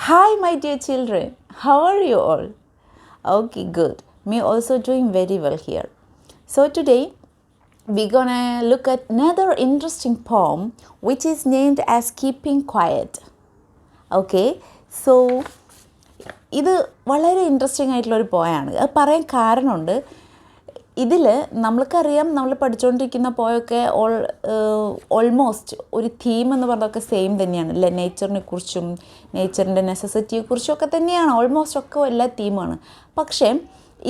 Hi, my dear children. How are you all? Okay, good. Me also doing very well here. So today we're gonna look at another interesting poem which is named as Keeping Quiet. Okay, so ഇത് വളരെ interesting ആയിട്ടുള്ളൊരു പോയാണ്. അത് പറയാൻ കാരണമുണ്ട്. ഇതിൽ നമ്മൾക്കറിയാം, നമ്മൾ പഠിച്ചുകൊണ്ടിരിക്കുന്ന പോയൊക്കെ ഓൾമോസ്റ്റ് ഒരു തീം എന്ന് പറഞ്ഞതൊക്കെ സെയിം തന്നെയാണ് അല്ലേ. നേച്ചറിനെ കുറിച്ചും നേച്ചറിൻ്റെ നെസസിറ്റിയെക്കുറിച്ചും ഒക്കെ തന്നെയാണ് ഓൾമോസ്റ്റ് ഒക്കെ എല്ലാ തീമാണ്. പക്ഷേ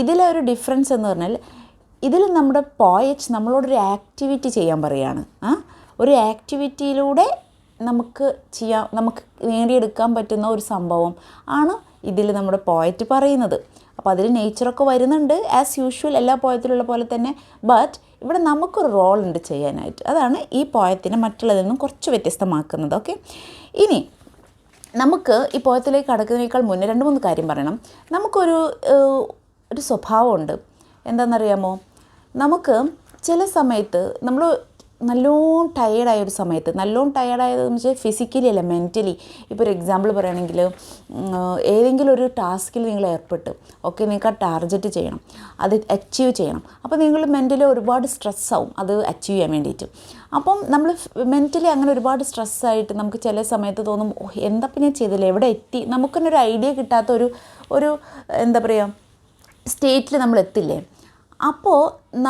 ഇതിലെ ഒരു ഡിഫറൻസ് എന്ന് പറഞ്ഞാൽ ഇതിൽ നമ്മുടെ പോയറ്റ് നമ്മളോടൊരു ആക്ടിവിറ്റി ചെയ്യാൻ പറയുകയാണ്. ഒരു ആക്ടിവിറ്റിയിലൂടെ നമുക്ക് നേടിയെടുക്കാൻ പറ്റുന്ന ഒരു സംഭവം ആണ് ഇതിൽ നമ്മുടെ പോയറ്റ് പറയുന്നത്. അപ്പോൾ അതിൽ നേച്ചറൊക്കെ വരുന്നുണ്ട് ആസ് യൂഷ്വൽ എല്ലാ പോയത്തിലുള്ള പോലെ തന്നെ. ബട്ട് ഇവിടെ നമുക്കൊരു റോൾ ഉണ്ട് ചെയ്യാനായിട്ട്. അതാണ് ഈ പോയത്തിനെ മറ്റുള്ളതിൽ നിന്നും കുറച്ച് വ്യത്യസ്തമാക്കുന്നത്. ഓക്കെ, ഇനി നമുക്ക് ഈ പോയത്തിലേക്ക് കടക്കുന്നതിനേക്കാൾ മുന്നേ 2-3 കാര്യം പറയണം. നമുക്കൊരു സ്വഭാവമുണ്ട്. എന്താണെന്നറിയാമോ? നമുക്ക് ചില സമയത്ത് നമ്മൾ നല്ലോണം ടയേർഡായൊരു സമയത്ത്, നല്ലോണം ടയേർഡായതെന്ന് വെച്ചാൽ ഫിസിക്കലി അല്ല, മെൻ്റലി. ഇപ്പോൾ ഒരു എക്സാമ്പിൾ പറയുകയാണെങ്കിൽ ഏതെങ്കിലും ഒരു ടാസ്കിൽ നിങ്ങൾ ഏർപ്പെട്ട് നിങ്ങൾക്ക് ആ ടാർഗറ്റ് ചെയ്യണം, അത് അച്ചീവ് ചെയ്യണം. അപ്പോൾ നിങ്ങൾ മെൻ്റലി ഒരുപാട് സ്ട്രെസ്സാവും അത് അച്ചീവ് ചെയ്യാൻ വേണ്ടിയിട്ട്. അപ്പം നമ്മൾ മെൻ്റലി അങ്ങനെ ഒരുപാട് സ്ട്രെസ്സായിട്ട് നമുക്ക് ചില സമയത്ത് തോന്നും, എന്താ പിന്നെ ഞാൻ ചെയ്തില്ല, എവിടെ എത്തി, നമുക്കൊരു ഐഡിയ കിട്ടാത്ത ഒരു എന്താ പറയുക സ്റ്റേറ്റിൽ നമ്മൾ എത്തില്ലേ. അപ്പോൾ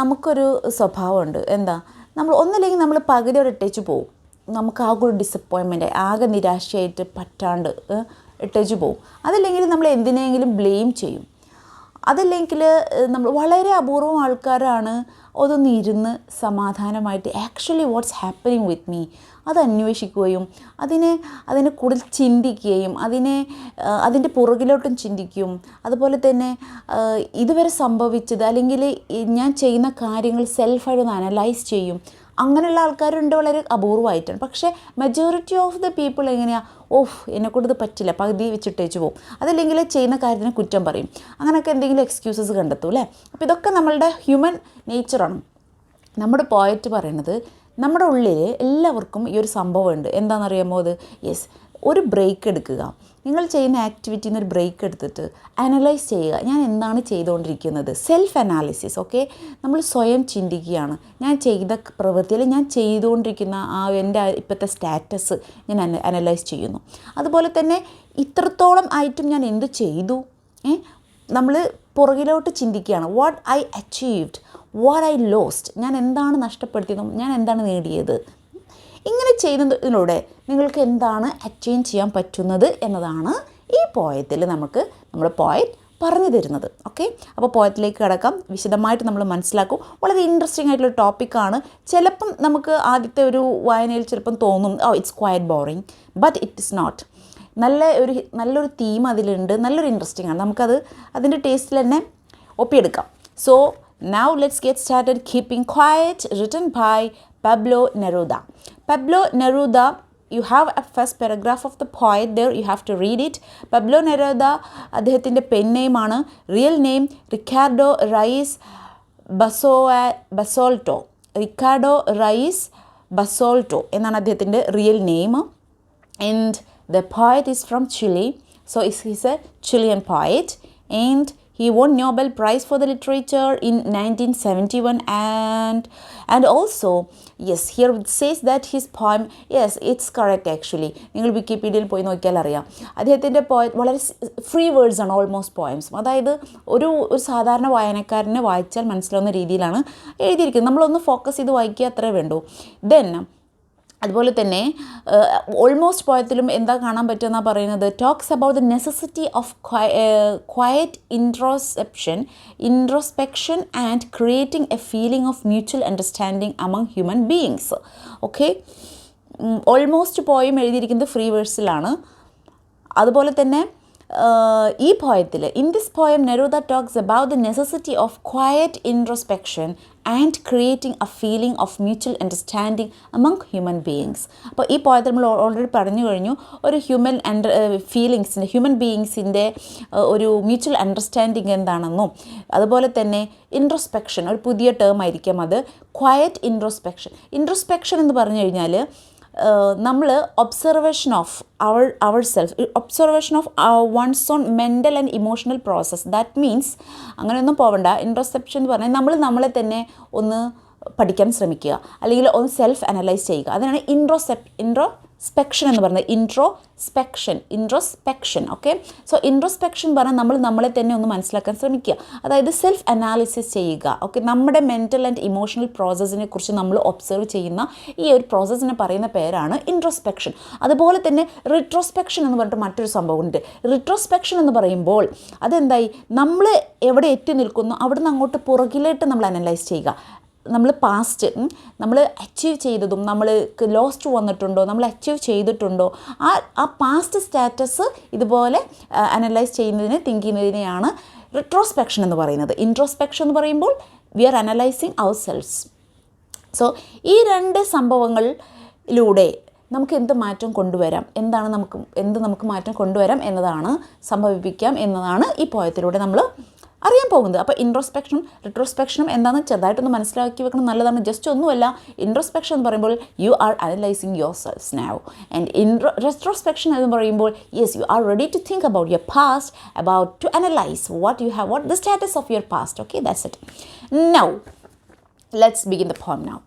നമുക്കൊരു സ്വഭാവമുണ്ട്. എന്താ, നമ്മൾ ഒന്നില്ലെങ്കിൽ നമ്മൾ പകുതി അവിടെ ഇട്ടേച്ച് പോവും. നമുക്ക് ആകെ ഒരു ഡിസപ്പോയിൻമെൻ്റ്, ആകെ നിരാശയായിട്ട് പറ്റാണ്ട് ഇട്ടേച്ച് പോവും. അതല്ലെങ്കിൽ നമ്മൾ എന്തിനെങ്കിലും ബ്ലെയിം ചെയ്യും. അതല്ലെങ്കിൽ നമ്മൾ വളരെ അപൂർവം ആൾക്കാരാണ് അതൊന്ന് ഇരുന്ന് സമാധാനമായിട്ട് actually what's happening with me അത് അന്വേഷിക്കുകയും അതിനെ കൂടുതൽ ചിന്തിക്കുകയും അതിൻ്റെ പുറകിലോട്ടും ചിന്തിക്കും. അതുപോലെ തന്നെ ഇതുവരെ സംഭവിച്ചത് അല്ലെങ്കിൽ ഞാൻ ചെയ്യുന്ന കാര്യങ്ങൾ സെൽഫായിട്ടൊന്ന് അനലൈസ് ചെയ്യും. അങ്ങനെയുള്ള ആൾക്കാരുണ്ട്, വളരെ അപൂർവമായിട്ടാണ്. പക്ഷേ മെജോറിറ്റി ഓഫ് ദ പീപ്പിൾ എങ്ങനെയാണ്, എന്നെക്കൊണ്ട് ഇത് പറ്റില്ല, പകുതി വെച്ചിട്ടേച്ച് പോകും. അതല്ലെങ്കിൽ ചെയ്യുന്ന കാര്യത്തിന് കുറ്റം പറയും. അങ്ങനെയൊക്കെ എന്തെങ്കിലും എക്സ്ക്യൂസസ് കണ്ടെത്തും അല്ലേ. അപ്പോൾ ഇതൊക്കെ നമ്മളുടെ ഹ്യൂമൻ നേച്ചറാണ്. നമ്മുടെ പോയറ്റ് പറയുന്നത് നമ്മുടെ ഉള്ളിൽ എല്ലാവർക്കും ഈ ഒരു സംഭവമുണ്ട്. എന്താണെന്നറിയാമോ അത്? യെസ്, ഒരു ബ്രേക്ക് എടുക്കുക. നിങ്ങൾ ചെയ്യുന്ന ആക്ടിവിറ്റിയിൽ നിന്ന് ഒരു ബ്രേക്ക് എടുത്തിട്ട് അനലൈസ് ചെയ്യുക, ഞാൻ എന്താണ് ചെയ്തുകൊണ്ടിരിക്കുന്നത്. Self analysis. ഓക്കെ, നമ്മൾ സ്വയം ചിന്തിക്കുകയാണ്, ഞാൻ ചെയ്ത പ്രവൃത്തിയിൽ ഞാൻ ചെയ്തുകൊണ്ടിരിക്കുന്ന എൻ്റെ ഇപ്പോഴത്തെ സ്റ്റാറ്റസ് ഞാൻ അനലൈസ് ചെയ്യുന്നു. അതുപോലെ തന്നെ ഇത്രത്തോളം ആയിട്ടും ഞാൻ എന്ത് ചെയ്തു, നമ്മൾ പുറകിലോട്ട് ചിന്തിക്കുകയാണ്. What I achieved, what I lost, ഞാൻ എന്താണ് നഷ്ടപ്പെടുത്തിയതും ഞാൻ എന്താണ് നേടിയത്. ഇങ്ങനെ ചെയ്യുന്നതിലൂടെ നിങ്ങൾക്ക് എന്താണ് അച്ചീവ് ചെയ്യാൻ പറ്റുന്നത് എന്നതാണ് ഈ പോയത്തിൽ നമ്മുടെ പോയറ്റ് പറഞ്ഞു തരുന്നത്. ഓക്കെ, അപ്പോൾ പോയത്തിലേക്ക് കിടക്കാം, വിശദമായിട്ട് നമ്മൾ മനസ്സിലാക്കും. വളരെ ഇൻട്രസ്റ്റിംഗ് ആയിട്ടുള്ള ടോപ്പിക്കാണ്. ചിലപ്പം നമുക്ക് ആദ്യത്തെ ഒരു വായനയിൽ ചിലപ്പം തോന്നും it's quite boring, but it is not. നല്ലൊരു തീം അതിലുണ്ട്, നല്ലൊരു ഇൻട്രസ്റ്റിംഗ് ആണ്. നമുക്കത് അതിൻ്റെ ടേസ്റ്റിൽ തന്നെ ഒപ്പിയെടുക്കാം. So now let's get started. Keeping Quiet, written by Pablo Neruda. Pablo Neruda, you have a first paragraph of the poet there, you have to read it. Pablo Neruda, അദ്ദേഹത്തിൻ്റെ pen നെയിമാണ്. Real name Ricardo Reyes Basoalto. Ricardo Reyes Basoalto എന്നാണ് അദ്ദേഹത്തിൻ്റെ real name. And the poet is from Chile, so he's a Chilean poet, and he won Nobel Prize for the Literature in 1971, and also, yes, here it says that his poem, yes, it's correct actually. നിങ്ങൾ വിക്കിപീഡിയയിൽ പോയി നോക്കിയാൽ അറിയാം. അദ്ദേഹത്തിൻ്റെ poem വളരെ free words ആണ് almost poems. അതായത് ഒരു സാധാരണ വായനക്കാരനെ വായിച്ചാൽ മനസ്സിലാവുന്ന രീതിയിലാണ് എഴുതിയിരിക്കുന്നത്. നമ്മളൊന്ന് ഫോക്കസ് ചെയ്ത് വായിക്കുക, അത്രേ വേണ്ടൂ. ദെൻ അതുപോലെ തന്നെ ഓൾമോസ്റ്റ് പോയത്തിലും എന്താ കാണാൻ പറ്റുമെന്നാണ് പറയുന്നത്, talks about the necessity of quiet introspection and creating a feeling of mutual understanding among human beings. Okay, almost poem എഴുതിയിരിക്കുന്നത് ഫ്രീ വേഴ്സിലാണ്. അതുപോലെ തന്നെ ഈ പോയത്തിൽ in this poem Neruda talks about the necessity of quiet introspection and creating a feeling of mutual understanding among human beings. അപ്പോൾ ഈ പോയത്തിൽ നമ്മൾ already പറഞ്ഞു കഴിഞ്ഞു, ഒരു ഹ്യൂമൻ ബീയിങ്സിൻ്റെ ഒരു മ്യൂച്വൽ അണ്ടർസ്റ്റാൻഡിങ് എന്താണെന്നും, അതുപോലെ തന്നെ ഇൻട്രോസ്പെക്ഷൻ ഒരു പുതിയ ടേം ആയിരിക്കാം അത്, ക്വയറ്റ് ഇൻട്രോസ്പെക്ഷൻ എന്ന് പറഞ്ഞു കഴിഞ്ഞാൽ നമ്മൾ observation of our self, observation of one's own mental and emotional process. That means അങ്ങനെയൊന്നും പോവണ്ട. ഇൻട്രോസ്പെക്ഷൻ എന്ന് പറഞ്ഞാൽ നമ്മളെ തന്നെ ഒന്ന് പഠിക്കാൻ ശ്രമിക്കുക, അല്ലെങ്കിൽ ഒന്ന് സെൽഫ് അനലൈസ് ചെയ്യുക. അതിനാണ് ഇൻട്രോസ്പെക്ഷൻ എന്ന് പറയുന്നത്. Introspection okay. സോ ഇൻട്രോസ്പെക്ഷൻ പറഞ്ഞാൽ നമ്മളെ തന്നെ ഒന്ന് മനസ്സിലാക്കാൻ ശ്രമിക്കുക, അതായത് സെൽഫ് അനാലിസിസ് ചെയ്യുക. ഓക്കെ, നമ്മുടെ മെൻ്റൽ ആൻഡ് ഇമോഷണൽ പ്രോസസ്സിനെ കുറിച്ച് നമ്മൾ ഒബ്സർവ് ചെയ്യുന്ന ഈ ഒരു പ്രോസസ്സിനെ പറയുന്ന പേരാണ് ഇൻട്രോസ്പെക്ഷൻ. അതുപോലെ തന്നെ റിട്രോസ്പെക്ഷൻ എന്ന് പറഞ്ഞിട്ട് മറ്റൊരു സംഭവമുണ്ട്. റിട്രോസ്പെക്ഷൻ എന്ന് പറയുമ്പോൾ അതെന്തായി, നമ്മൾ എവിടെ എത്തി നിൽക്കുന്നു അവിടുന്ന് അങ്ങോട്ട് പുറകിലേക്ക് നമ്മൾ അനലൈസ് ചെയ്യുക. നമ്മൾ പാസ്റ്റ് നമ്മൾ അച്ചീവ് ചെയ്തതും നമ്മൾ ലോസ്റ്റ് വന്നിട്ടുണ്ടോ, നമ്മൾ അച്ചീവ് ചെയ്തിട്ടുണ്ടോ, ആ പാസ്റ്റ് സ്റ്റാറ്റസ് ഇതുപോലെ അനലൈസ് ചെയ്യുന്നതിന്, തിങ്ക് ചെയ്യുന്നതിനെയാണ് റിട്രോസ്പെക്ഷൻ എന്ന് പറയുന്നത്. ഇൻട്രോസ്പെക്ഷൻ എന്ന് പറയുമ്പോൾ വി ആർ അനലൈസിങ് അവർ സെൽഫ്സ്. സോ ഈ രണ്ട് സംഭവങ്ങളിലൂടെ നമുക്ക് എന്ത് മാറ്റം കൊണ്ടുവരാം, നമുക്ക് മാറ്റം കൊണ്ടുവരാം എന്നതാണ്, സംഭവിപ്പിക്കാം എന്നതാണ് ഈ പോയത്തിലൂടെ നമ്മൾ അറിയാൻ പോകുന്നത്. അപ്പോൾ ഇൻട്രോസ്പെക്ഷനും റിട്രോസ്പെക്ഷനും എന്താണെന്ന് ചെറുതായിട്ടൊന്ന് മനസ്സിലാക്കി വെക്കണം, നല്ലതാണ്. ജസ്റ്റ് ഒന്നുമല്ല, ഇൻട്രോസ്പെക്ഷൻ എന്ന് പറയുമ്പോൾ you are analysing your selfs now, and retrospection എന്ന് പറയുമ്പോൾ yes you are ready to think about your past, about to analyse what you have, what the status of your past. Okay, that's it. Now let's begin the poem now.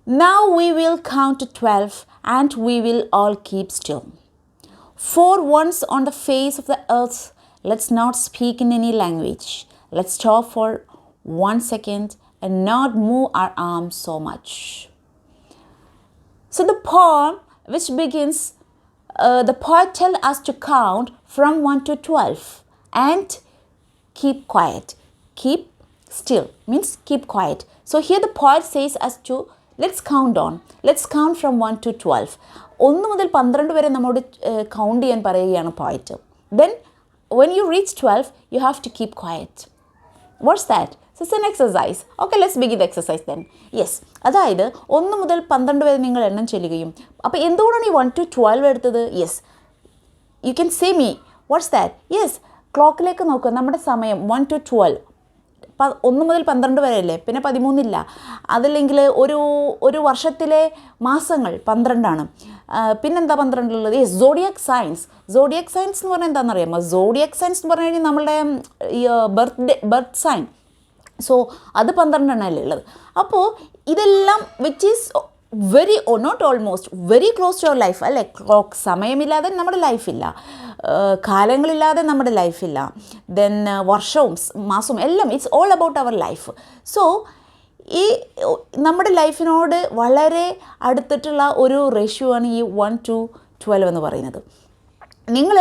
Now we will count to 12 and we will all keep still. For once on the face of the earth, let's not speak in any language. Let's stop for 1 second and not move our arms so much. So the poem which begins, the poet tells us to count from 1 to 12 and keep quiet. Keep still means keep quiet. So here the poet says us to let's count from 1 to 12. 1 മുതൽ 12 വരെ നമ്മോട് count ചെയ്യാൻ പറയുകയാണ് poet. Then when you reach 12 you have to keep quiet. What's that? So it's an exercise. Okay, let's begin the exercise then. Yes, അതായത് 1 മുതൽ 12 വരെ നിങ്ങൾ എണ്ണം ചൊല്ലുകയും. അപ്പോൾ എന്തുകൊണ്ടാണ് ഈ 1 to 12 എടുത്തത്? Yes, you can say me what's that? Yes, ക്ലോക്കിലേക്ക് നോക്കുക, നമ്മുടെ സമയം 1 to 12, 1 മുതൽ 12 വരെ അല്ലേ, പിന്നെ 13 ഇല്ല. അതല്ലെങ്കിൽ ഒരു വർഷത്തിലെ മാസങ്ങൾ 12 പിന്നെന്താ 12 ഉള്ളത്? സോഡിയാക് സയൻസ് എന്ന് പറഞ്ഞാൽ എന്താണെന്നറിയാമോ? സോഡിയാക് സയൻസ് എന്ന് പറഞ്ഞു കഴിഞ്ഞാൽ നമ്മളുടെ ഈ ബർത്ത് സൈൻ. സോ അത് 12 അല്ലേ ഉള്ളത്. അപ്പോൾ ഇതെല്ലാം which is very not almost very close to our life അല്ലേ. ക്ലോക്ക് സമയമില്ലാതെ നമ്മുടെ ലൈഫില്ല, കാലങ്ങളില്ലാതെ നമ്മുടെ ലൈഫില്ല, ദെൻ വർഷവും മാസവും എല്ലാം it's all about our life. So ഈ നമ്മുടെ ലൈഫിനോട് വളരെ അടുത്തിട്ടുള്ള ഒരു റേഷ്യോ ആണ് ഈ 1 to 12 എന്ന് പറയുന്നത്. നിങ്ങൾ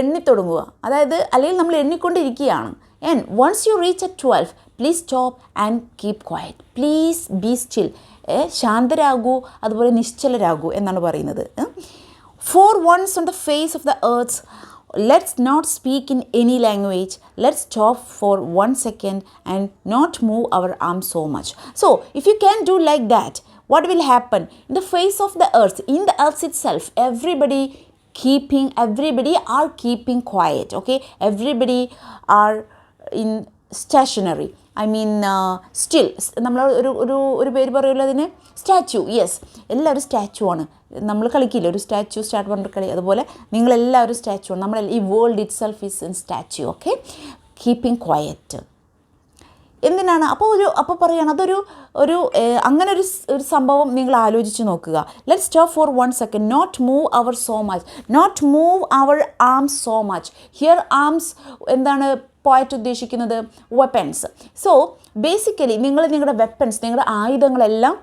എണ്ണിത്തുടങ്ങുക, അതായത് അല്ലെങ്കിൽ നമ്മൾ എണ്ണിക്കൊണ്ടിരിക്കുകയാണ്. And once you reach at 12 please stop and keep quiet, please be still. ശാന്തരാകൂ, അതുപോലെ നിശ്ചലരാകൂ എന്നാണ് പറയുന്നത്. For once on the face of the earth, let's not speak in any language. Let's stop for 1 second and not move our arms so much. So if you can do like that, what will happen? In the face of the earth, in the earth itself, everybody are keeping quiet. Okay, everybody are in stationary. I mean still. നമ്മൾ ഒരു പേര് പറയുമല്ലോ അതിന്, statue. Yes, എല്ലാവരും statue ആണ്. നമ്മൾ കളിക്കില്ല ഒരു സ്റ്റാച്ചു സ്റ്റാർട്ട് പറഞ്ഞ കളി, അതുപോലെ നിങ്ങളെല്ലാവരും സ്റ്റാച്ചു ആണ്. നമ്മൾ ഈ world itself is in statue. Okay, keeping quiet എന്തിനാണ്? അപ്പോൾ പറയുകയാണ് അങ്ങനെ ഒരു സംഭവം നിങ്ങൾ ആലോചിച്ച് നോക്കുക. Let's stop for 1 second, not move our arms so much. Here arms എന്താണ് പോയറ്റ് ഉദ്ദേശിക്കുന്നത്? വെപ്പൺസ്. സോ ബേസിക്കലി നിങ്ങളുടെ വെപ്പൺസ്, നിങ്ങളുടെ ആയുധങ്ങളെല്ലാം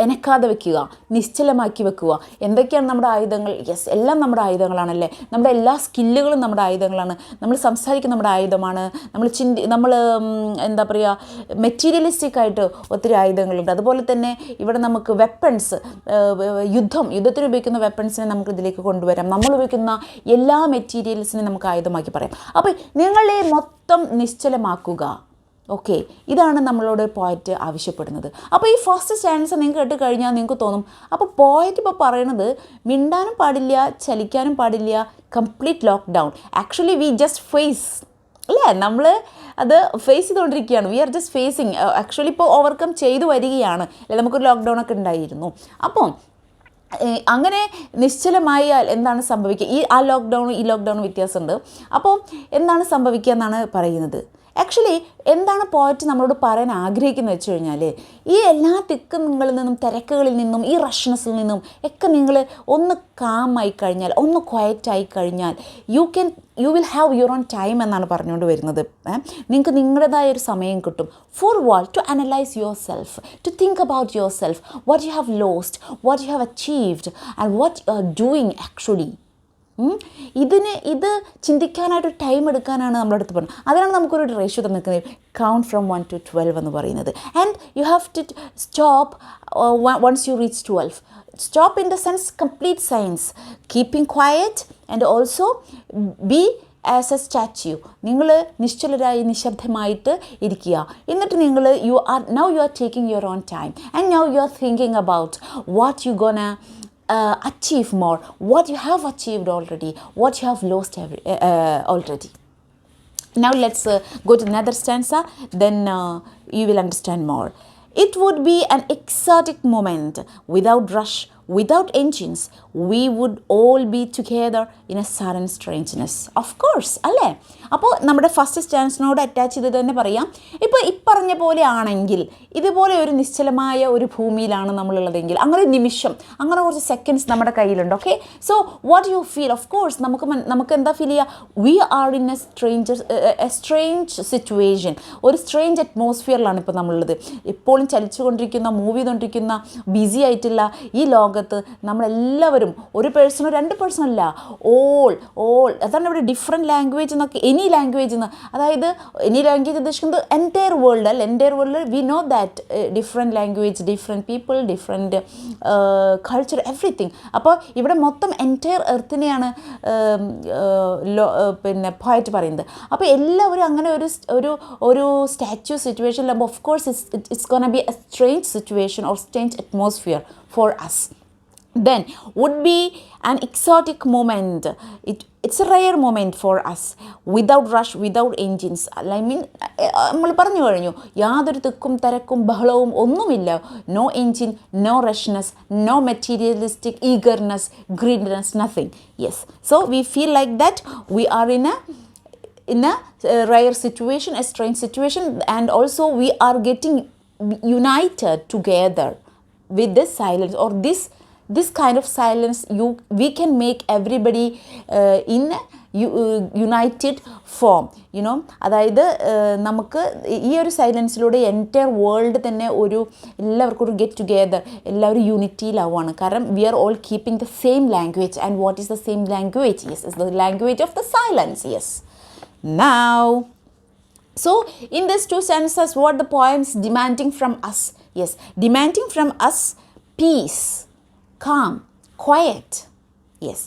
എനക്കാതെ വെക്കുക, നിശ്ചലമാക്കി വെക്കുക. എന്തൊക്കെയാണ് നമ്മുടെ ആയുധങ്ങൾ? യെസ്, എല്ലാം നമ്മുടെ ആയുധങ്ങളാണല്ലേ. നമ്മുടെ എല്ലാ സ്കില്ലുകളും നമ്മുടെ ആയുധങ്ങളാണ്. നമ്മൾ സംസാരിക്കുന്ന നമ്മുടെ ആയുധമാണ്. നമ്മൾ എന്താ പറയുക, മെറ്റീരിയലിസ്റ്റിക് ആയിട്ട് ഒത്തിരി ആയുധങ്ങളുണ്ട്. അതുപോലെ തന്നെ ഇവിടെ നമുക്ക് വെപ്പൺസ്, യുദ്ധത്തിന് ഉപയോഗിക്കുന്ന വെപ്പൺസിനെ നമുക്ക് ഇതിലേക്ക് കൊണ്ടുവരാം. നമ്മൾ ഉപയോഗിക്കുന്ന എല്ലാ മെറ്റീരിയൽസിനെയും നമുക്ക് ആയുധമാക്കി പറയാം. അപ്പോൾ നിങ്ങളെ മൊത്തം നിശ്ചലമാക്കുക. ഓക്കെ, ഇതാണ് നമ്മളോട് പോയറ്റ് ആവശ്യപ്പെടുന്നത്. അപ്പോൾ ഈ ഫസ്റ്റ് സ്റ്റാൻസ് നിങ്ങൾക്ക് കേട്ട് കഴിഞ്ഞാൽ നിങ്ങൾക്ക് തോന്നും, അപ്പോൾ പോയറ്റ് ഇപ്പോൾ പറയണത് മിണ്ടാനും പാടില്ല, ചലിക്കാനും പാടില്ല, complete lockdown. Actually we just face അല്ലേ, നമ്മൾ അത് ഫേസ് ചെയ്തുകൊണ്ടിരിക്കുകയാണ്. We are just facing. Actually ഇപ്പോൾ ഓവർകം ചെയ്തു വരികയാണ് അല്ലേ. നമുക്കൊരു ലോക്ക്ഡൗൺ ഒക്കെ ഉണ്ടായിരുന്നു. അപ്പം അങ്ങനെ നിശ്ചലമായാൽ എന്താണ് സംഭവിക്കുക? ആ ലോക്ക്ഡൗണും ഈ ലോക്ക്ഡൗണും വ്യത്യാസമുണ്ട്. അപ്പോൾ എന്താണ് സംഭവിക്കുക എന്നാണ് പറയുന്നത്. ആക്ച്വലി എന്താണ് പോയറ്റ് നമ്മളോട് പറയാൻ ആഗ്രഹിക്കുന്നത് വെച്ച് കഴിഞ്ഞാൽ, ഈ എല്ലാ തിക്കുകളിൽ നിന്നും തിരക്കുകളിൽ നിന്നും ഈ റഷ്നെസ്സിൽ നിന്നും ഒക്കെ നിങ്ങൾ ഒന്ന് കാമായി കഴിഞ്ഞാൽ, ഒന്ന് ക്വയറ്റായി കഴിഞ്ഞാൽ, you will have your own time എന്നാണ് പറഞ്ഞുകൊണ്ട് വരുന്നത്. നിങ്ങൾക്ക് നിങ്ങളുടേതായ ഒരു സമയം കിട്ടും. For what? To analyse your self, to think about your self, what you have lost, what you have achieved and what you are doing actually. ഇത് ചിന്തിക്കാനായിട്ട് ടൈം എടുക്കാനാണ് നമ്മുടെ അടുത്ത് പറഞ്ഞത്. അതിനാണ് നമുക്കൊരു റേഷ്യോ തന്നിരിക്കുന്നത്, കൗണ്ട് ഫ്രം 1 to 12 എന്ന് പറയുന്നത്. And you have to stop once you reach 12. Stop in the sense complete science, keeping quiet and also be as a statue. നിങ്ങൾ നിശ്ചലരായി നിശബ്ദമായിട്ട് ഇരിക്കുക. എന്നിട്ട് നിങ്ങൾ you are taking your own time and now you are thinking about what you gonna achieve more, what you have achieved already, what you have lost already. Now let's go to another stanza, then you will understand more. It would be an exotic moment, without rush, without engines, we would all be together in a sudden strangeness. Of course, അല്ലേ? അപ്പോൾ നമ്മുടെ first സ്റ്റാൻസിനോട് attach ചെയ്ത് തന്നെ പറയാം. ഇപ്പോൾ ഇപ്പറഞ്ഞ പോലെ ആണെങ്കിൽ, ഇതുപോലെ ഒരു നിശ്ചലമായ ഒരു ഭൂമിയിലാണ് നമ്മളുള്ളതെങ്കിൽ, അങ്ങനെ ഒരു നിമിഷം, അങ്ങനെ കുറച്ച് സെക്കൻഡ്സ് നമ്മുടെ കയ്യിലുണ്ട്. Okay, so what you feel? Of course നമുക്ക് എന്താ ഫീൽ ചെയ്യുക? We are in a strange situation, ഒരു സ്ട്രേഞ്ച് അറ്റ്മോസ്ഫിയറിലാണ് ഇപ്പോൾ നമ്മളുള്ളത്. എപ്പോഴും ചലിച്ചുകൊണ്ടിരിക്കുന്ന, മൂവ് ചെയ്തുകൊണ്ടിരിക്കുന്ന, ബിസി ആയിട്ടുള്ള ഈ ലോകത്ത് നമ്മളെല്ലാവരും ഒരു പേഴ്സണോ 2 പേഴ്സണോ അല്ല, ഓൾ അതാണ് ഇവിടെ ഡിഫറെൻറ്റ് ലാംഗ്വേജ് എന്നൊക്കെ, എനി ലാംഗ്വേജ് എന്ന്, അതായത് എനി ലാംഗ്വേജ് ഉദ്ദേശിക്കുന്നത് എൻറ്റയർ വേൾഡ് അല്ല. Entire world we know that different language, different people, different culture, everything. അപ്പോൾ ഇവിടെ മൊത്തം എൻറ്റയർ എർത്തിനെയാണ് പിന്നെ പോയറ്റ് പറയുന്നത്. അപ്പോൾ എല്ലാവരും അങ്ങനെ ഒരു സ്റ്റാച്യു സിറ്റുവേഷനിലാകുമ്പോൾ of course it's gonna be a strange situation or strange atmosphere for us. Then would be an exotic moment. It's a rare moment for us, without rush, without engines. I mean, നമ്മൾ പറഞ്ഞു കഴിഞ്ഞു, യാതൊരു തിക്കും തിരക്കും ബഹളവും ഒന്നുമില്ല. No engine, no rushness, no materialistic eagerness, greediness, nothing. Yes, so we feel like that we are in a rare situation, a strange situation, and also we are getting united together with this silence, or this kind of silence we can make everybody in United form, you know. അതായത് നമുക്ക് ഈ ഒരു സൈലൻസിലൂടെ entire world തന്നെ എല്ലാവർക്കും ഒരു get together, എല്ലാവരും യൂണിറ്റിയിലാവുകയാണ്. കാരണം we are all keeping the same language. And what is the same language? Yes, is the language of the silence. Yes. Now, so in these 2 sentences, what the poem is demanding from us? Yes, demanding from us peace, calm, quiet. Yes.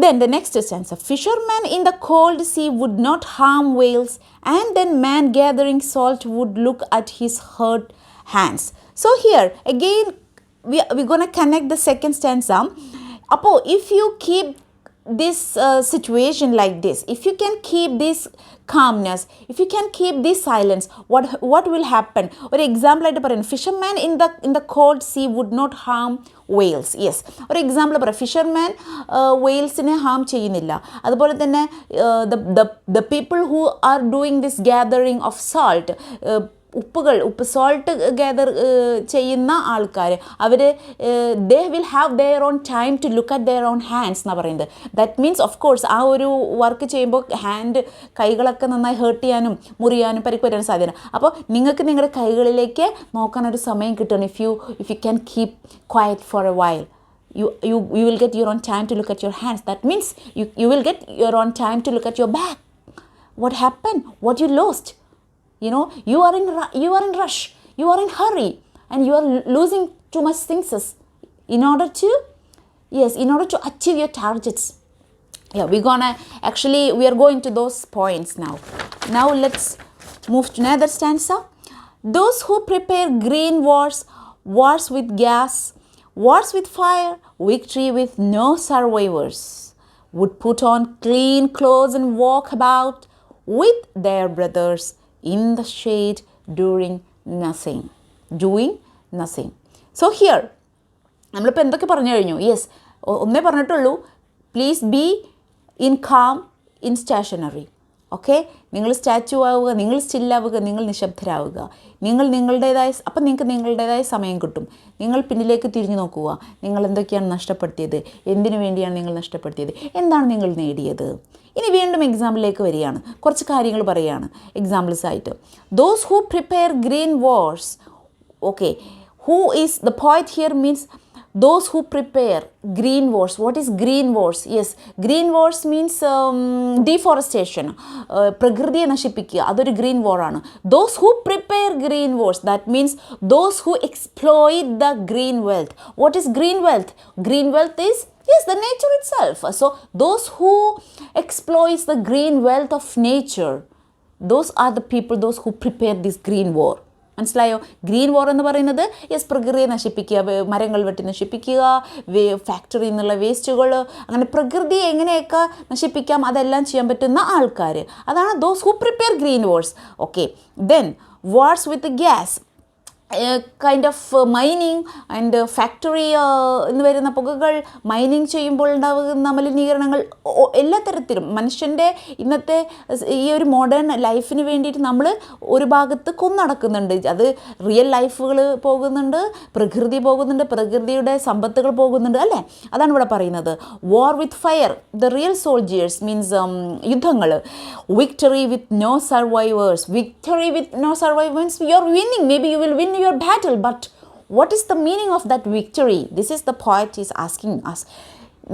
Then the next stanza, fisherman in the cold sea would not harm whales, and then man gathering salt would look at his hurt hands. So here again we're going to connect the second stanza. Appo, if you keep this situation like this, if you can keep this calmness, if you can keep this silence, what will happen? ഒരു example ആയിട്ട് പറയുന്നത്, fisherman in the cold sea would not harm whales. Yes, ഒരു example പറയാം. Fisherman വെയിൽസിനെ harm ചെയ്യുന്നില്ല. അതുപോലെ തന്നെ the people who are doing this gathering of salt, salt gather ചെയ്യുന്ന ആൾക്കാർ, അവർ they will have their own time to look at their own hands എന്നാണ് പറയുന്നത്. ദാറ്റ് മീൻസ് ഓഫ് കോഴ്സ് ആ ഒരു വർക്ക് ചെയ്യുമ്പോൾ കൈകളൊക്കെ നന്നായി ഹേർട്ട് ചെയ്യാനും മുറിയാനും പരിക്ക് വരാനും സാധ്യത. അപ്പോൾ നിങ്ങൾക്ക് നിങ്ങളുടെ കൈകളിലേക്ക് നോക്കാനൊരു സമയം കിട്ടണം. If you can keep quiet for a while, you will get your own time to look at your hands. That means you will get your own time to look at your back. What happened? What you lost? You know, you are in rush, you are in hurry, and you are losing too much things in order to achieve your targets. Yeah, we are going to those points now. Now let's move to another stanza. Those who prepare green wars with gas, wars with fire, victory with no survivors, would put on clean clothes and walk about with their brothers in the shade doing nothing. So here നമ്മളിപ്പോൾ എന്തൊക്കെ പറഞ്ഞു കഴിഞ്ഞു? Yes, ഒന്നേ പറഞ്ഞിട്ടുള്ളൂ, please be in calm in stationary. Okay, നിങ്ങൾ statue ആവുക, നിങ്ങൾ സ്റ്റില്ലാവുക, നിങ്ങൾ നിശബ്ദരാവുക, നിങ്ങൾ നിങ്ങളുടേതായ, അപ്പം നിങ്ങൾക്ക് നിങ്ങളുടേതായ സമയം കിട്ടും. നിങ്ങൾ പിന്നിലേക്ക് തിരിഞ്ഞു നോക്കുക, നിങ്ങൾ എന്തൊക്കെയാണ് നഷ്ടപ്പെടുത്തിയത്, എന്തിനു വേണ്ടിയാണ് നിങ്ങൾ നഷ്ടപ്പെടുത്തിയത്, എന്താണ് നിങ്ങൾ നേടിയത്. ഇനി വീണ്ടും എക്സാമ്പിളിലേക്ക് വരികയാണ്, കുറച്ച് കാര്യങ്ങൾ പറയുകയാണ് എക്സാമ്പിൾസ് ആയിട്ട്. Those who prepare green wars. Okay, who is the poet here means those who prepare green wars. What is green wars? Yes, green wars means deforestation, പ്രകൃതിയെ നശിപ്പിക്കുക, അതൊരു ഗ്രീൻ വാർ ആണ്. those who prepare green wars, that means those who exploit the green wealth. What is green wealth? Green wealth is, yes, the nature itself. So those who exploits the green wealth of nature, those are the people, those who prepare this green war. മനസ്സിലായോ? Green വാർ എന്ന് പറയുന്നത് yes, പ്രകൃതിയെ നശിപ്പിക്കുക, മരങ്ങൾ വെട്ടി നശിപ്പിക്കുക, ഫാക്ടറിയിൽ നിന്നുള്ള വേസ്റ്റുകൾ, അങ്ങനെ പ്രകൃതിയെ എങ്ങനെയൊക്കെ നശിപ്പിക്കാം അതെല്ലാം ചെയ്യാൻ പറ്റുന്ന ആൾക്കാർ, അതാണ് those who prepare green wars. Okay, then wars with gas, kind of mining and factory എന്ന് വരുന്ന പുകകൾ, മൈനിങ് ചെയ്യുമ്പോൾ ഉണ്ടാകുന്ന മലിനീകരണങ്ങൾ, എല്ലാ തരത്തിലും മനുഷ്യൻ്റെ ഇന്നത്തെ ഈ ഒരു മോഡേൺ ലൈഫിന് വേണ്ടിയിട്ട് നമ്മൾ ഒരു ഭാഗത്ത് കൊന്നടക്കുന്നുണ്ട്. അത് റിയൽ ലൈഫുകൾ പോകുന്നുണ്ട്, പ്രകൃതി പോകുന്നുണ്ട്, പ്രകൃതിയുടെ സമ്പത്തുകൾ പോകുന്നുണ്ട്, അല്ലേ? അതാണ് ഇവിടെ പറയുന്നത്. War with fire, the real soldiers means യുദ്ധങ്ങൾ. Victory with no survivors. Victory with no survivors means you are winning, may be you will win your battle, but what is the meaning of that victory? This is the poet is asking us.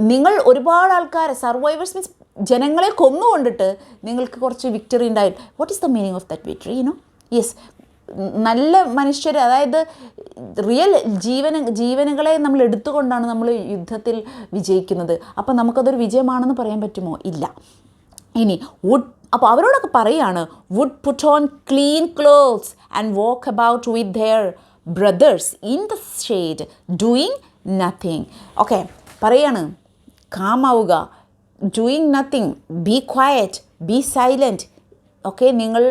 നിങ്ങൾ ഒരുപാട് ആൾക്കാരെ, survivors means ജനങ്ങളെ കൊന്നുകൊണ്ടിട്ട് നിങ്ങൾക്ക് കുറച്ച് victory ഉണ്ടായി. What is the meaning of that victory? You know, yes, നല്ല മനുഷ്യർ, അതായത് റിയൽ ജീവനുകളെ നമ്മൾ എടുത്തുകൊണ്ടാണ് നമ്മൾ യുദ്ധത്തിൽ വിജയിക്കുന്നത്. അപ്പം നമുക്കതൊരു വിജയമാണെന്ന് പറയാൻ പറ്റുമോ? ഇല്ല. ഇനി വുഡ്, അപ്പോൾ അവരോടൊക്കെ പറയാണ്, would put on clean clothes and walk about with their brothers in the shade doing nothing. Okay, പറയാണ് കാമാവുക, doing nothing, be quiet, be silent. Okay, നിങ്ങൾ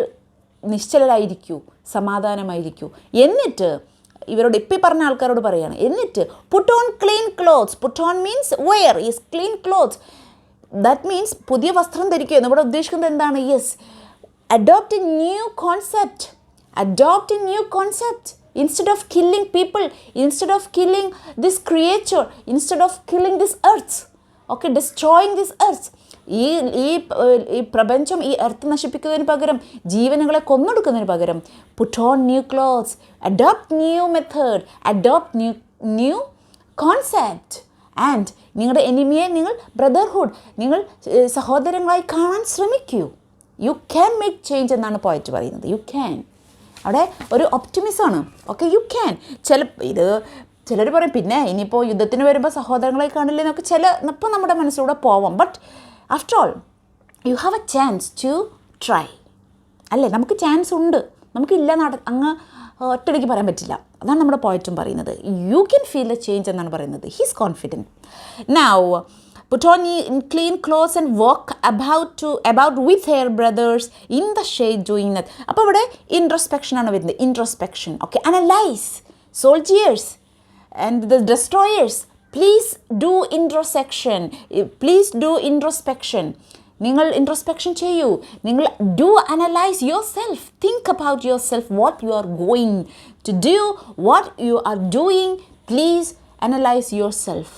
നിശ്ചലരായിരിക്കൂ, സമാധാനമായിരിക്കൂ. എന്നിട്ട് ഇവരോട് ഇപ്പം പറഞ്ഞ ആൾക്കാരോട് പറയാണ്, എന്നിട്ട് put on clean clothes. Put on means wear, yes, clean clothes. That means പുതിയ വസ്ത്രം ധരിക്കുക. ഇവിടെ ഉദ്ദേശിക്കുന്നത് എന്താണ്? Yes, adopt a new concept. Adopt a new concept. Instead of killing people, instead of killing this creature, instead of killing this earth, okay, destroying this earth. ഈ പ്രപഞ്ചം, ഈ earth നശിപ്പിക്കുന്നതിന് പകരം, ജീവനുകളെ കൊന്നൊടുക്കുന്നതിന് പകരം, put on new clothes, adopt new method, adopt new concept. And നിങ്ങളുടെ എനിമിയെ നിങ്ങൾ ബ്രദർഹുഡ്, നിങ്ങൾ സഹോദരങ്ങളായി കാണാൻ ശ്രമിക്കൂ. യു ക്യാൻ മേക്ക് ചേഞ്ച് എന്നാണ് പോയറ്റ് പറയുന്നത്. യു ക്യാൻ, അവിടെ ഒരു ഒപ്റ്റിമിസമാണ്. Okay, you can. ചിലർ പറയും, പിന്നെ ഇനിയിപ്പോൾ യുദ്ധത്തിന് വരുമ്പോൾ സഹോദരങ്ങളെ കാണില്ലേ എന്നൊക്കെ ഇപ്പോൾ നമ്മുടെ മനസ്സിലൂടെ പോവാം. But after all you have a chance to try, അല്ലേ? നമുക്ക് ചാൻസ് ഉണ്ട്, നമുക്കില്ല അങ്ങ് ഒറ്റയ്ക്ക് പറയാൻ പറ്റില്ല. അതാണ് നമ്മുടെ പോയറ്റും പറയുന്നത്. You can feel A change എന്നാണ് പറയുന്നത്. He's confident. Now put on clean clothes and walk about with her brothers in the shade doing that. അപ്പോൾ ഇവിടെ ഇൻട്രോസ്പെക്ഷൻ ആണ് വരുന്നത്. Introspection. Okay, analyse. Soldiers and the destroyers, please do introspection. Please do introspection. നിങ്ങൾ introspection ചെയ്യൂ. നിങ്ങൾ do analyse your self. Think about your self, what you are going to do, what you are doing. Please analyse your self.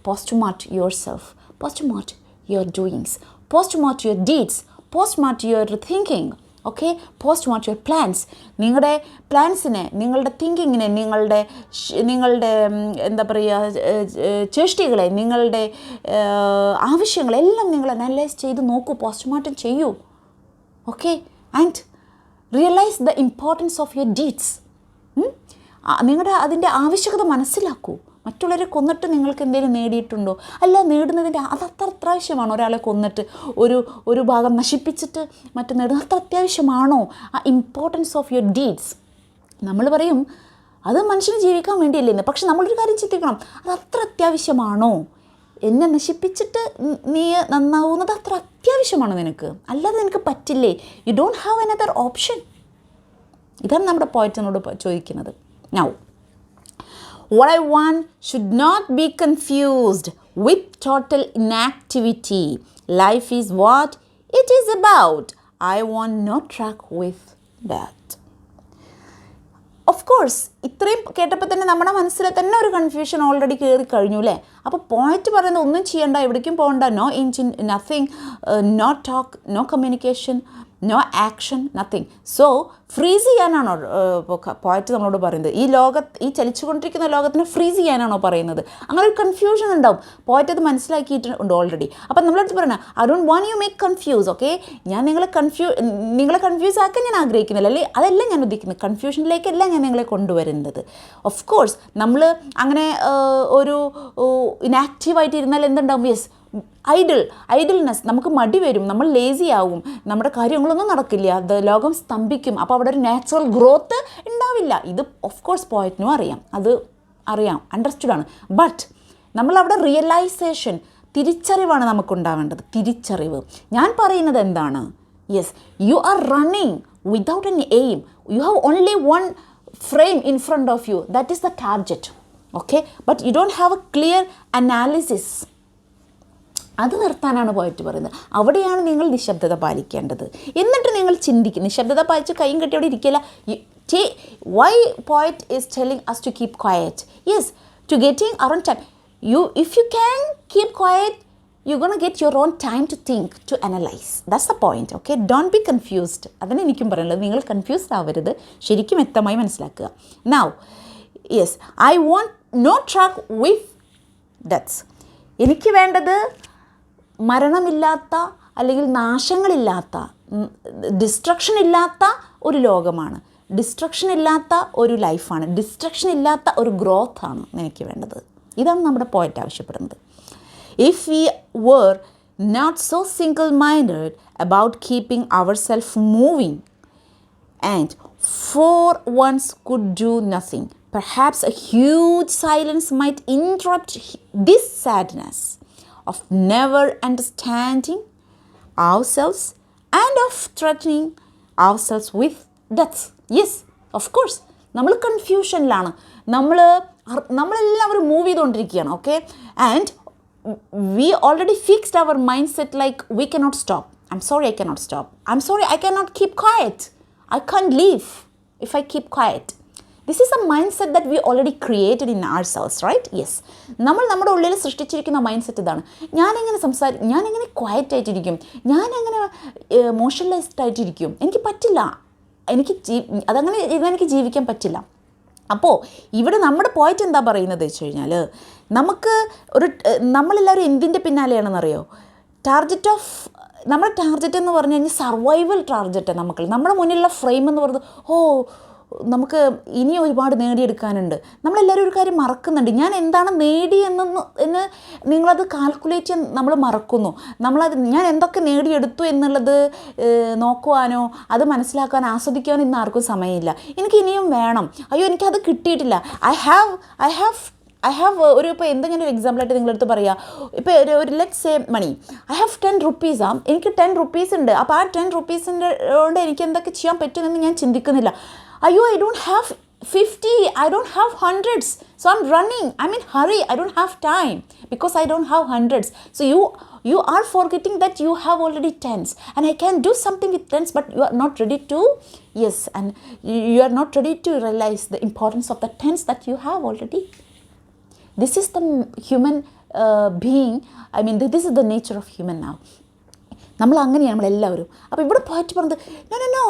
Postmort yourself, postmort your doings, postmort your deeds, postmort your thinking. Okay, postmort your plans. നിങ്ങളുടെ പ്ലാൻസിനെ, നിങ്ങളുടെ തിങ്കിങ്ങിനെ, നിങ്ങളുടെ എന്താ പറയുക, ചേഷ്ടികളെ, നിങ്ങളുടെ ആവശ്യങ്ങളെല്ലാം നിങ്ങൾ analyse ചെയ്ത് നോക്കൂ, postmortem ചെയ്യൂ. Okay, and realise the importance of your deeds. നിങ്ങളുടെ അതിൻ്റെ ആവശ്യകത മനസ്സിലാക്കൂ. മറ്റുള്ളവരെ കൊന്നിട്ട് നിങ്ങൾക്ക് എന്തെങ്കിലും നേടിയിട്ടുണ്ടോ? അല്ല, നേടുന്നതിൻ്റെ അതത്ര അത്യാവശ്യമാണോ? ഒരാളെ കൊന്നിട്ട് ഒരു ഭാഗം നശിപ്പിച്ചിട്ട് മറ്റു നേടുന്നത് അത്ര അത്യാവശ്യമാണോ? ആ ഇമ്പോർട്ടൻസ് ഓഫ് യുവർ ഡീഡ്സ്. നമ്മൾ പറയും അത് മനുഷ്യന് ജീവിക്കാൻ വേണ്ടിയല്ലേ, പക്ഷെ നമ്മളൊരു കാര്യം ചിന്തിക്കണം, അത് അത്ര അത്യാവശ്യമാണോ? എന്നെ നശിപ്പിച്ചിട്ട് നീ നന്നാവുന്നത് അത്ര അത്യാവശ്യമാണോ നിനക്ക്? അല്ലാതെ നിനക്ക് പറ്റില്ലേ? U don't have another option. ഇതാണ് നമ്മുടെ പോയറ്റിനോട് ചോദിക്കുന്നത്. Now What I want should not be confused with total inactivity. Life is what it is about. I want no track with that. Of course ഇത്രയും കേട്ടപ്പോൾ തന്നെ നമ്മുടെ മനസ്സിൽ തന്നെ ഒരു കൺഫ്യൂഷൻ ഓൾറെഡി കയറി കഴിഞ്ഞു അല്ലേ. അപ്പോൾ പോയിന്റ് പറയുന്നത് ഒന്നും ചെയ്യണ്ട, എവിടേക്കും പോകണ്ട, no engine, nothing, no talk, no communication, no action, nothing. So freeze ചെയ്യാനാണോ പോയറ്റ് നമ്മളോട് പറയുന്നത്? ഈ ചലിച്ചുകൊണ്ടിരിക്കുന്ന ലോകത്തിനെ ഫ്രീസ് ചെയ്യാനാണോ പറയുന്നത്? അങ്ങനെ ഒരു കൺഫ്യൂഷൻ ഉണ്ടാവും. പോയറ്റ് അത് മനസ്സിലാക്കിയിട്ടുണ്ട് ഓൾറെഡി. അപ്പം നമ്മളടുത്ത് പറയണം, I don't want you make confuse. Okay, ഞാൻ നിങ്ങളെ കൺഫ്യൂസ് ആക്കാൻ ഞാൻ ആഗ്രഹിക്കുന്നില്ല, അല്ലേ? അതല്ല ഞാൻ ഉദ്ദേശിക്കുന്നത്. കൺഫ്യൂഷനിലേക്കല്ല ഞാൻ നിങ്ങളെ കൊണ്ടുവരുന്നത്. ഓഫ് കോഴ്സ് നമ്മൾ അങ്ങനെ ഒരു ഇനാക്റ്റീവായിട്ട് ഇരുന്നാൽ എന്തുണ്ടാവും? യെസ്, ഐഡിൽനെസ്, നമുക്ക് മടി വരും, നമ്മൾ ലേസി ആവും, നമ്മുടെ കാര്യങ്ങളൊന്നും നടക്കില്ല, അത് ലോകം സ്തംഭിക്കും. അപ്പോൾ അവിടെ ഒരു നാച്ചുറൽ ഗ്രോത്ത് ഉണ്ടാവില്ല. ഇത് ഓഫ് കോഴ്സ് പോയറ്റിനും അറിയാം, അണ്ടർസ്റ്റുഡാണ്. ബട്ട് നമ്മളവിടെ റിയലൈസേഷൻ, തിരിച്ചറിവാണ് നമുക്കുണ്ടാവേണ്ടത്. തിരിച്ചറിവ്. ഞാൻ പറയുന്നത് എന്താണ്? Yes, you are running without an aim. You have only one frame in front of you, that is the target. Okay, but you don't have a clear analysis. അത് നിർത്താനാണ് പോയിട്ട് പറയുന്നത്. അവിടെയാണ് നിങ്ങൾ നിശബ്ദത പാലിക്കേണ്ടത്. എന്നിട്ട് നിങ്ങൾ ചിന്തിക്കും. നിശബ്ദത പാലിച്ച് കൈയും കെട്ടി അവിടെ ഇരിക്കില്ല. Why poet is telling us to keep quiet? Yes, to getting our own time. If you can keep quiet, you're going to get your own time to think, to analyze. That's the point. Okay, don't be confused. അതാണ് എനിക്കും പറയാനുള്ളത്. നിങ്ങൾ confused ആവരുത്, ശരിക്കും വ്യക്തമായി മനസ്സിലാക്കുക. Now, yes, I want no track with deaths. എനിക്ക് വേണ്ടത് മരണമില്ലാത്ത അല്ലെങ്കിൽ നാശങ്ങളില്ലാത്ത, ഡിസ്ട്രക്ഷൻ ഇല്ലാത്ത ഒരു ലോകമാണ്, ഡിസ്ട്രക്ഷൻ ഇല്ലാത്ത ഒരു ലൈഫാണ്, ഡിസ്ട്രക്ഷൻ ഇല്ലാത്ത ഒരു ഗ്രോത്താണ് എനിക്ക് വേണ്ടത്. ഇതാണ് നമ്മുടെ പോയിന്റ് ആവശ്യപ്പെടുന്നത്. If we were not so single-minded about keeping ourselves moving and for once could do nothing, perhaps a huge silence might interrupt this sadness of never understanding ourselves and of threatening ourselves with death. Yes, of course, നമ്മൾ കൺഫ്യൂഷനിലാണ്. നമ്മളെല്ലാവരും move ചെയ്തുകൊണ്ടിരിക്കുകയാണ്. Okay, and we already fixed our mindset like we cannot stop. I'm sorry, I cannot stop. I'm sorry, I cannot keep quiet. I can't leave if I keep quiet. This is a mindset that we already created in ourselves, right? Yes, നമ്മുടെ ഉള്ളിൽ സൃഷ്ടിച്ചിരിക്കുന്ന mind set ഇതാണ്. ഞാനെങ്ങനെ quiet ആയിട്ടിരിക്കും, ഞാനെങ്ങനെ മോഷൻലെസ്ഡ് ആയിട്ടിരിക്കും, എനിക്ക് പറ്റില്ല, അതങ്ങനെ ഇരുന്നാൽ എനിക്ക് ജീവിക്കാൻ പറ്റില്ല. അപ്പോൾ ഇവിടെ നമ്മുടെ പോയിന്റ് എന്താ പറയുന്നത് വെച്ച് കഴിഞ്ഞാൽ, നമ്മളെല്ലാവരും എന്തിൻ്റെ പിന്നാലെയാണെന്നറിയോ? നമ്മുടെ ടാർഗറ്റ് എന്ന് പറഞ്ഞു കഴിഞ്ഞാൽ സർവൈവൽ ടാർഗറ്റ്. നമ്മുടെ മുന്നിലുള്ള ഫ്രെയിം എന്ന് പറയുന്നത്, നമുക്ക് ഇനി ഒരുപാട് നേടിയെടുക്കാനുണ്ട്. നമ്മളെല്ലാവരും ഒരു കാര്യം മറക്കുന്നുണ്ട്. ഞാൻ എന്താണ് എന്ന് നിങ്ങളത് കാൽക്കുലേറ്റ് ചെയ്യാൻ നമ്മൾ മറക്കുന്നു. ഞാൻ എന്തൊക്കെ നേടിയെടുത്തു എന്നുള്ളത് നോക്കുവാനോ അത് മനസ്സിലാക്കാനോ ആസ്വദിക്കാനോ ഇന്ന് ആർക്കും സമയമില്ല. എനിക്ക് ഇനിയും വേണം, അയ്യോ എനിക്കത് കിട്ടിയിട്ടില്ല. ഐ ഹാവ് ഇപ്പോൾ എന്തെങ്കിലും ഒരു എക്സാമ്പിളായിട്ട് നിങ്ങളടുത്ത് പറയുക, ഇപ്പോൾ ഒരു let's say money, I have 10 rupees. എനിക്ക് 10 rupees ഉണ്ട്. അപ്പോൾ ആ 10 rupeesൻ്റെ കൊണ്ട് എനിക്ക് എന്തൊക്കെ ചെയ്യാൻ പറ്റുമെന്ന് ഞാൻ ചിന്തിക്കുന്നില്ല. അയ്യോ, I don't have 50, I don't have hundreds, so I'm running, I'm in hurry, I don't have time because I don't have hundreds. So you are forgetting that you have already tens, and I can do something with tens, but you are not ready to, yes, and you are not ready to realize the importance of the tens that you have already. This is the human being, I mean this is the nature of human now. നമ്മളങ്ങനെയാണ് നമ്മളെല്ലാവരും. അപ്പോൾ ഇവിടെ പോയിട്ട് പറഞ്ഞത്, no,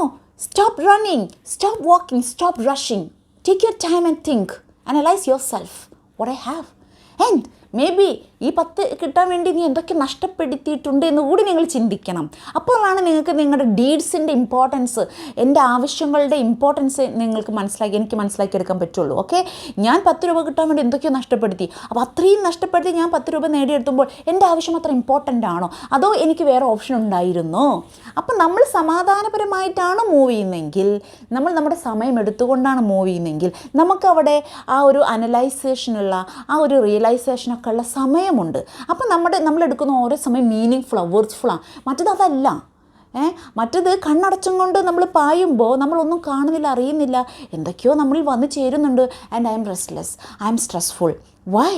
stop running, stop walking, stop rushing, take your time and think, analyze yourself, what I have, and maybe ഈ 10 കിട്ടാൻ വേണ്ടി നീ എന്തൊക്കെ നഷ്ടപ്പെടുത്തിയിട്ടുണ്ട് എന്ന് കൂടി നിങ്ങൾ ചിന്തിക്കണം. അപ്പോഴാണ് നിങ്ങൾക്ക് നിങ്ങളുടെ ഡീഡ്സിൻ്റെ ഇമ്പോർട്ടൻസ്, എൻ്റെ ആവശ്യങ്ങളുടെ ഇമ്പോർട്ടൻസ് എനിക്ക് മനസ്സിലാക്കിയെടുക്കാൻ പറ്റുള്ളൂ. ഓക്കെ, ഞാൻ 10 രൂപ കിട്ടാൻ വേണ്ടി എന്തൊക്കെയോ നഷ്ടപ്പെടുത്തി. അപ്പോൾ അത്രയും നഷ്ടപ്പെടുത്തി ഞാൻ 10 രൂപ നേടിയെടുത്തുമ്പോൾ എൻ്റെ ആവശ്യം അത്ര ഇമ്പോർട്ടൻ്റ് ആണോ, അതോ എനിക്ക് വേറെ ഓപ്ഷൻ ഉണ്ടായിരുന്നോ? അപ്പം നമ്മൾ സമാധാനപരമായിട്ടാണ് മൂവ് ചെയ്യുന്നതെങ്കിൽ, നമ്മൾ നമ്മുടെ സമയം എടുത്തുകൊണ്ടാണ് മൂവ് ചെയ്യുന്നതെങ്കിൽ, നമുക്കവിടെ ആ ഒരു അനലൈസേഷനുള്ള, ആ ഒരു റിയലൈസേഷനൊക്കെ ഉള്ള സമയമുണ്ട്. അപ്പോൾ നമ്മളെടുക്കുന്ന ഓരോ സമയം മീനിങ് ഫുള്ളാണ്, വേർഡ്സ്ഫുള്ളാണ്. മറ്റേതല്ല, മറ്റത് കണ്ണടച്ചും കൊണ്ട് നമ്മൾ പായുമ്പോൾ നമ്മളൊന്നും കാണുന്നില്ല, അറിയുന്നില്ല, എന്തൊക്കെയോ നമ്മളിൽ വന്നു ചേരുന്നുണ്ട്. And I'm restless, I'm stressful. Why?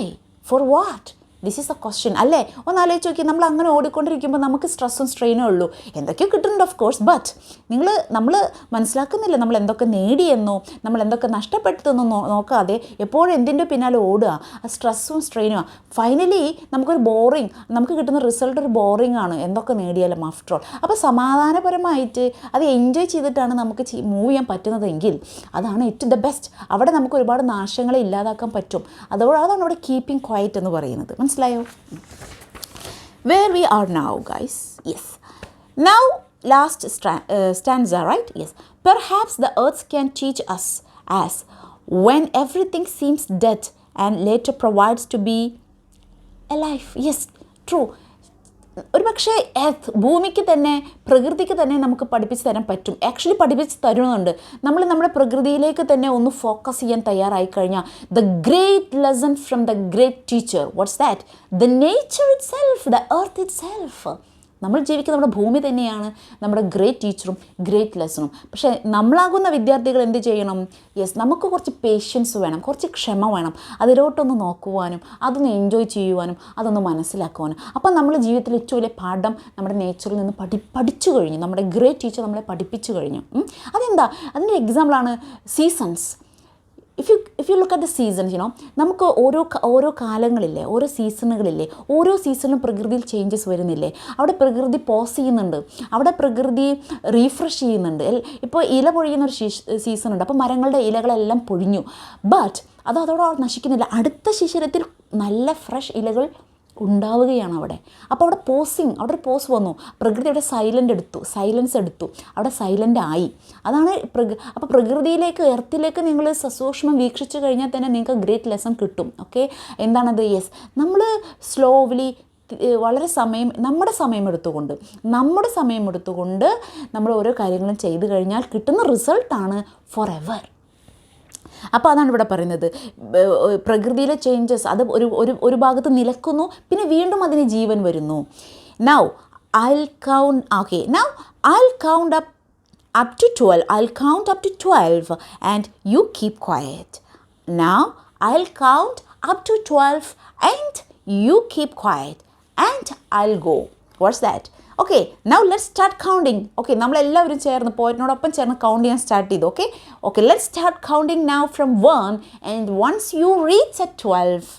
For what? This is a question അല്ലേ? ഒന്ന് ആലോചിച്ച് നോക്കി. നമ്മൾ അങ്ങനെ ഓടിക്കൊണ്ടിരിക്കുമ്പോൾ നമുക്ക് സ്ട്രെസ്സും സ്ട്രെയിനും ഉള്ളൂ. എന്തൊക്കെയോ കിട്ടുന്നുണ്ട് ഓഫ് കോഴ്സ്, ബട്ട് നമ്മൾ മനസ്സിലാക്കുന്നില്ല നമ്മൾ എന്തൊക്കെ നേടിയെന്നോ നമ്മൾ എന്തൊക്കെ നഷ്ടപ്പെട്ടതെന്നോ നോക്കാതെ എപ്പോഴും എന്തിൻ്റെ പിന്നാലെ ഓടുക. ആ സ്ട്രെസ്സും സ്ട്രെയിനും ഫൈനലി നമുക്കൊരു ബോറിങ്, നമുക്ക് കിട്ടുന്ന റിസൾട്ട് ഒരു ബോറിംഗ് ആണ് എന്തൊക്കെ നേടിയാലും ആഫ്റ്റർ ഓൾ. അപ്പോൾ സമാധാനപരമായിട്ട് അത് എൻജോയ് ചെയ്തിട്ടാണ് നമുക്ക് മൂവ് ചെയ്യാൻ പറ്റുന്നതെങ്കിൽ അതാണ് ഏറ്റവും ദ ബെസ്റ്റ്. അവിടെ നമുക്ക് ഒരുപാട് നാശങ്ങളെ ഇല്ലാതാക്കാൻ പറ്റും. അതാണ് അവിടെ കീപ്പിംഗ് ക്വയറ്റ് എന്ന് പറയുന്നത്. മനസ്സിലായോ? Where we are now, guys? Yes. Now, last stanza, right? Yes. Perhaps the earth can teach us as when everything seems dead and later provides to be alive. Yes, true. ഒരു പക്ഷേ ഭൂമിക്ക് തന്നെ പ്രകൃതിക്ക് തന്നെ നമുക്ക് പഠിപ്പിച്ച് തരാൻ പറ്റും. ആക്ച്വലി പഠിപ്പിച്ച് തരുന്നുണ്ട്. നമ്മൾ നമ്മുടെ പ്രകൃതിയിലേക്ക് തന്നെ ഒന്ന് ഫോക്കസ് ചെയ്യാൻ തയ്യാറായി കഴിഞ്ഞാൽ the great lesson from the great teacher. What's that? The nature it self, the earth it self. നമ്മൾ ജീവിക്കുന്ന നമ്മുടെ ഭൂമി തന്നെയാണ് നമ്മുടെ ഗ്രേറ്റ് ടീച്ചറും ഗ്രേറ്റ് ലെസണും. പക്ഷേ നമ്മളാകുന്ന വിദ്യാർത്ഥികൾ എന്ത് ചെയ്യണം? യെസ്, നമുക്ക് കുറച്ച് പേഷ്യൻസ് വേണം, കുറച്ച് ക്ഷമ വേണം, അതിലോട്ടൊന്ന് നോക്കുവാനും അതൊന്ന് എൻജോയ് ചെയ്യുവാനും അതൊന്ന് മനസ്സിലാക്കുവാനും. അപ്പം നമ്മൾ ജീവിതത്തിൽ ഏറ്റവും വലിയ പാഠം നമ്മുടെ നേച്ചറിൽ നിന്ന് പഠിച്ചു കഴിഞ്ഞു. നമ്മുടെ ഗ്രേറ്റ് ടീച്ചർ നമ്മളെ പഠിപ്പിച്ചു കഴിഞ്ഞു. അതെന്താ? അതിൻ്റെ എക്സാമ്പിളാണ് seasons. If you look at the seasons, നമുക്ക് ഓരോ കാലങ്ങളില്ലേ, ഓരോ സീസണുകളില്ലേ, ഓരോ സീസണിലും പ്രകൃതിയിൽ ചേഞ്ചസ് വരുന്നില്ലേ? അവിടെ പ്രകൃതി പോസ് ചെയ്യുന്നുണ്ട്, അവിടെ പ്രകൃതി റീഫ്രഷ് ചെയ്യുന്നുണ്ട്. ഇപ്പോൾ ഇല പൊഴിയുന്ന ഒരു സീസണുണ്ട്. അപ്പോൾ മരങ്ങളുടെ ഇലകളെല്ലാം പൊഴിഞ്ഞു, ബട്ട് അതോടെ നശിക്കുന്നില്ല. അടുത്ത ശിശിരത്തിൽ നല്ല ഫ്രഷ് ഇലകൾ ഉണ്ടാവുകയാണ് അവിടെ. അപ്പോൾ അവിടെ അവിടെ ഒരു പോസ് വന്നു. പ്രകൃതിയുടെ സൈലൻസ് എടുത്തു, അവിടെ സൈലൻ്റ് ആയി. അതാണ് അപ്പോൾ പ്രകൃതിയിലേക്ക്, എർത്തിലേക്ക് നിങ്ങൾ സസൂക്ഷ്മം വീക്ഷിച്ചു കഴിഞ്ഞാൽ തന്നെ നിങ്ങൾക്ക് ഗ്രേറ്റ് ലെസൺ കിട്ടും. ഓക്കെ, എന്താണത്? യെസ്, നമ്മൾ സ്ലോലി വളരെ നമ്മുടെ സമയം എടുത്തുകൊണ്ട് നമ്മൾ ഓരോ കാര്യങ്ങളും ചെയ്തു കഴിഞ്ഞാൽ കിട്ടുന്ന റിസൾട്ടാണ് ഫോർ എവർ. അപ്പോൾ അതാണ് ഇവിടെ പറയുന്നത്. പ്രകൃതിയിലെ ചേഞ്ചസ് അത് ഒരു ഭാഗത്ത് നിലക്കുന്നു, പിന്നെ വീണ്ടും അതിന് ജീവൻ വരുന്നു. Now I'll count up to 12. I'll count up to 12 and you keep quiet. Now I'll count up to 12 and you keep quiet and I'll go. What's that? Okay, now let's start counting. Okay, നമ്മളെല്ലാവരും ചേർന്ന് പോയിറ്റിനോടൊപ്പം ചേർന്ന് count ചെയ്യാൻ start ചെയ്തു. Okay, let's start counting now from 1 and once you reach at 12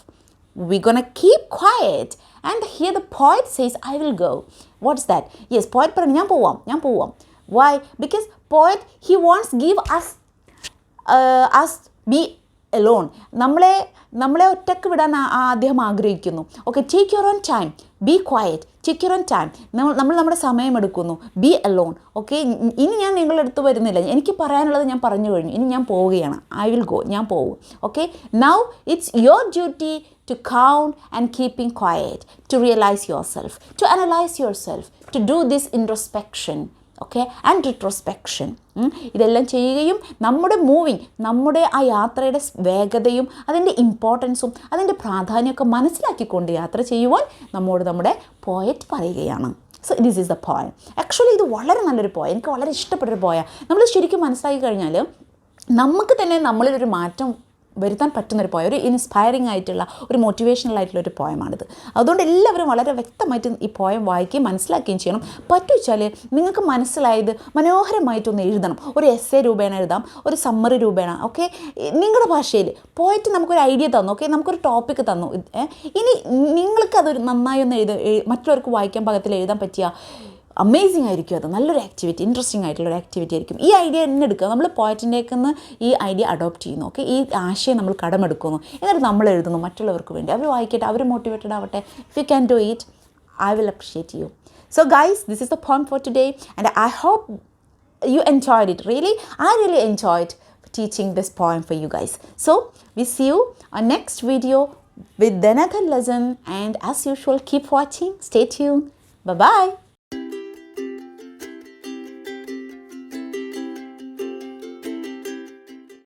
we're gonna keep quiet and here the poet says I will go. What's that? Yes, poet പറഞ്ഞു ഞാൻ പോവാം. Why? Because poet he wants give us be alone. നമ്മളെ ഒറ്റക്ക് വിടാൻ അദ്ദേഹം ആഗ്രഹിക്കുന്നു. Okay, take your own time, be quiet, take your own time. നമ്മൾ നമ്മുടെ സമയം എടുക്കുന്നു. B alone. ഓക്കെ, ഇനി ഞാൻ നിങ്ങളുടെ അടുത്ത് വരുന്നില്ല, എനിക്ക് പറയാനുള്ളത് ഞാൻ പറഞ്ഞു കഴിഞ്ഞു, ഇനി ഞാൻ പോവുകയാണ്. ഐ വിൽ ഗോ, ഞാൻ പോകും. Okay, now it's your duty to count and keeping quiet, to realize yourself, to analyze yourself, to do this introspection, okay, and retrospection. ഇതെല്ലാം ചെയ്യുകയും നമ്മുടെ ആ യാത്രയുടെ വേഗതയും അതിൻ്റെ ഇമ്പോർട്ടൻസും അതിൻ്റെ പ്രാധാന്യമൊക്കെ മനസ്സിലാക്കിക്കൊണ്ട് യാത്ര ചെയ്യുവാൻ നമ്മുടെ പോയറ്റ് പറയുകയാണ്. So this is the poem. Actually ഇത് വളരെ നല്ലൊരു പോയം, എനിക്ക് വളരെ ഇഷ്ടപ്പെട്ടൊരു പോയം. നമ്മൾ ശരിക്കും മനസ്സിലാക്കി കഴിഞ്ഞാൽ നമുക്ക് തന്നെ നമ്മളിലൊരു മാറ്റം വരുത്താൻ പറ്റുന്നൊരു പോയം, ഒരു ഇൻസ്പയറിംഗ് ആയിട്ടുള്ള ഒരു മോട്ടിവേഷണൽ ആയിട്ടുള്ള ഒരു പോയമാണിത്. അതുകൊണ്ട് എല്ലാവരും വളരെ വ്യക്തമായിട്ട് ഈ പോയം വായിക്കുകയും മനസ്സിലാക്കുകയും ചെയ്യണം. പറ്റുവെച്ചാൽ നിങ്ങൾക്ക് മനസ്സിലായത് മനോഹരമായിട്ടൊന്ന് എഴുതണം. ഒരു എസ്സേ രൂപേണ എഴുതാം, ഒരു സമ്മറി രൂപേണ. ഓക്കെ, നിങ്ങളുടെ ഭാഷയിൽ പോയിട്ട് നമുക്കൊരു ഐഡിയ തന്നു. ഓക്കെ, നമുക്കൊരു ടോപ്പിക്ക് തന്നു. ഇനി നിങ്ങൾക്ക് അതൊരു നന്നായി ഒന്ന് മറ്റുള്ളവർക്ക് വായിക്കാൻ പാകത്തിൽ എഴുതാൻ പറ്റിയ അമേസിംഗ് ആയിരിക്കും. അത് നല്ലൊരു ആക്ടിവിറ്റി, ഇൻട്രസ്റ്റിംഗ് ആയിട്ടുള്ളൊരു ആക്ടിവിറ്റി ആയിരിക്കും. ഈ ഐഡിയ തന്നെ എടുക്കുക. നമ്മൾ പോയറ്റിൻ്റെയൊക്കെ ഈ ഐഡിയ അഡോപ്റ്റ് ചെയ്യുന്നു. ഓക്കെ, ഈ ആശയം നമ്മൾ കടമെടുക്കുന്നു, എന്നിട്ട് നമ്മൾ എഴുതുന്നു മറ്റുള്ളവർക്ക് വേണ്ടി. അവർ വായിക്കട്ടെ, അവർ മോട്ടിവേറ്റഡ് ആവട്ടെ. If you can do it, I will appreciate you. So guys, this is the poem for today and I hope you enjoyed it. I really enjoyed teaching this poem for you guys. So we see you on next video with another lesson, and as usual keep watching, stay tuned. Bye bye.